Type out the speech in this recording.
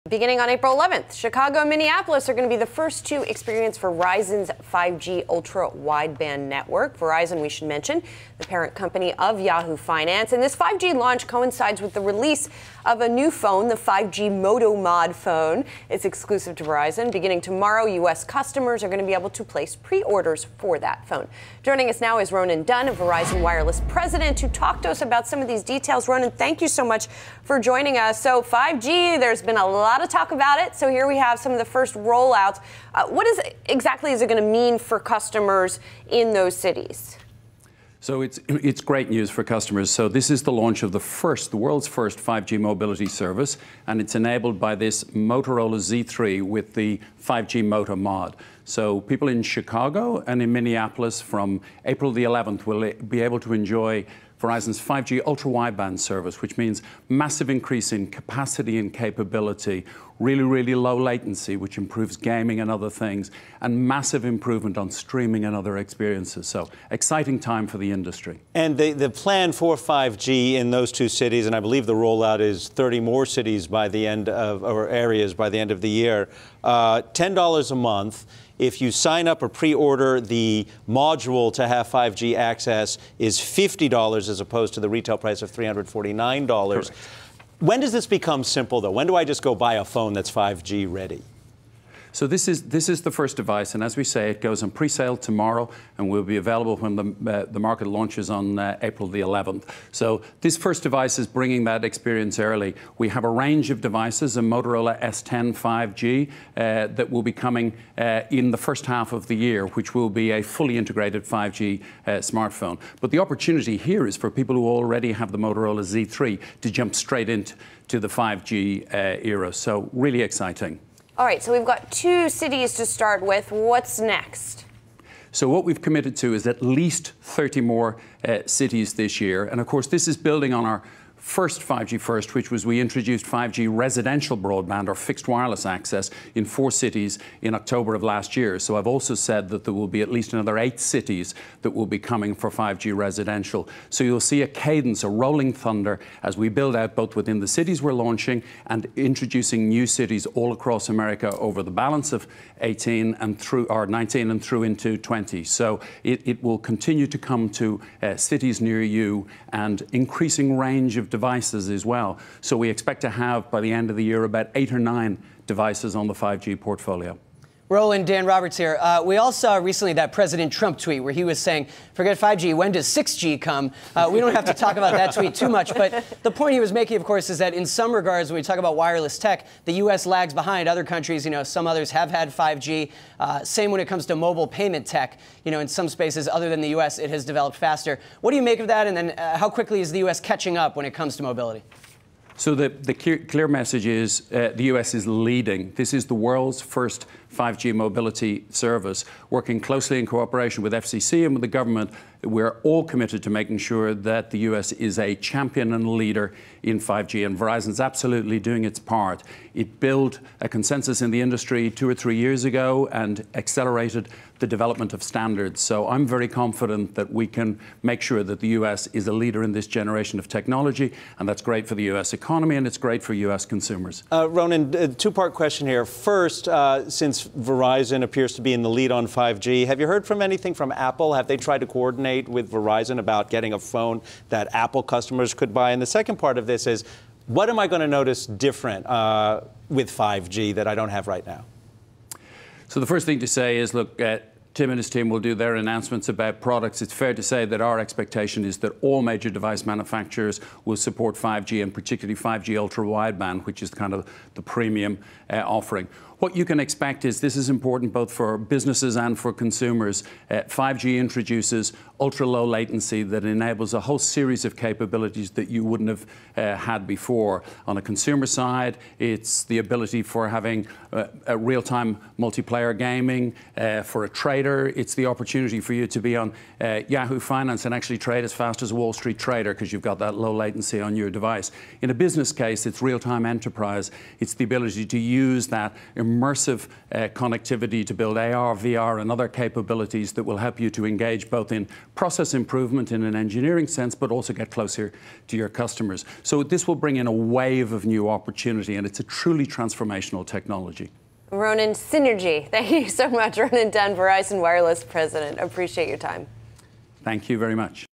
Beginning on April 11th, Chicago and Minneapolis are going to be the first to experience Verizon's 5G ultra-wideband network. Verizon, we should mention, the parent company of Yahoo Finance. And this 5G launch coincides with the release of a new phone, the 5G Moto Mod phone. It's exclusive to Verizon. Beginning tomorrow, U.S. customers are going to be able to place pre-orders for that phone. Joining us now is Ronan Dunne, Verizon Wireless president, to talk to us about some of these details. Ronan, thank you so much for joining us. So 5G, there's been a lot of talk about it. So here we have some of the first rollouts. What exactly is it going to mean for customers in those cities? So it's great news for customers. So this is the launch of the world's first 5G mobility service, and it's enabled by this Motorola Z3 with the 5G Moto Mod. So people in Chicago and in Minneapolis from April the 11th will be able to enjoy Verizon's 5G ultra-wideband service, which means massive increase in capacity and capability, really, really low latency, which improves gaming and other things, and massive improvement on streaming and other experiences. So exciting time for the industry. And the plan for 5G in those two cities, and I believe the rollout is 30 more cities by the end of, or areas by the end of the year, $10 a month. If you sign up or pre-order, the module to have 5G access is $50 as opposed to the retail price of $349. Correct. When does this become simple, though? When do I just go buy a phone that's 5G ready? So this is the first device, and as we say, it goes on pre-sale tomorrow and will be available when the market launches on April the 11th. So this first device is bringing that experience early. We have a range of devices, a Motorola S10 5G that will be coming in the first half of the year, which will be a fully integrated 5G smartphone. But the opportunity here is for people who already have the Motorola Z3 to jump straight into the 5G era. So really exciting. All right, so we've got two cities to start with. What's next? So what we've committed to is at least 30 more cities this year. And of course, this is building on our first 5G first, which was we introduced 5G residential broadband or fixed wireless access in 4 cities in October of last year. So I've also said that there will be at least another 8 cities that will be coming for 5G residential. So you'll see a cadence, a rolling thunder, as we build out both within the cities we're launching and introducing new cities all across America over the balance of 19 and through into 20. So it will continue to come to cities near you and increasing range of devices as well. So we expect to have, by the end of the year, about 8 or 9 devices on the 5G portfolio. Roland, Dan Roberts here. We all saw recently that President Trump tweet where he was saying, forget 5G, when does 6G come? We don't have to talk about that tweet too much, but the point he was making, of course, is that in some regards, when we talk about wireless tech, the U.S. lags behind other countries. You know, some others have had 5G. Same when it comes to mobile payment tech. You know, in some spaces other than the U.S., it has developed faster. What do you make of that? And then how quickly is the U.S. catching up when it comes to mobility? So the clear message is the US is leading. This is the world's first 5G mobility service, working closely in cooperation with FCC and with the government. We're all committed to making sure that the US is a champion and leader in 5G, and Verizon's absolutely doing its part. It built a consensus in the industry 2 or 3 years ago and accelerated the development of standards. So I'm very confident that we can make sure that the US is a leader in this generation of technology, and that's great for the US economy and it's great for US consumers. Ronan, a 2-part question here. First, since Verizon appears to be in the lead on 5G, have you heard from anything from Apple? Have they tried to coordinate with Verizon about getting a phone that Apple customers could buy? And the second part of this is, what am I going to notice different with 5G that I don't have right now? So the first thing to say is, look, Tim and his team will do their announcements about products. It's fair to say that our expectation is that all major device manufacturers will support 5G, and particularly 5G ultra-wideband, which is kind of the premium offering. What you can expect is, this is important both for businesses and for consumers. 5G introduces ultra-low latency that enables a whole series of capabilities that you wouldn't have had before. On a consumer side, it's the ability for having a real-time multiplayer gaming. For a trader, it's the opportunity for you to be on Yahoo Finance and actually trade as fast as a Wall Street trader because you've got that low latency on your device. In a business case, it's real-time enterprise. It's the ability to use that immersive connectivity to build AR, VR, and other capabilities that will help you to engage both in process improvement in an engineering sense, but also get closer to your customers. So this will bring in a wave of new opportunity, and it's a truly transformational technology. Ronan, synergy. Thank you so much, Ronan Dunne, Verizon Wireless President. Appreciate your time. Thank you very much.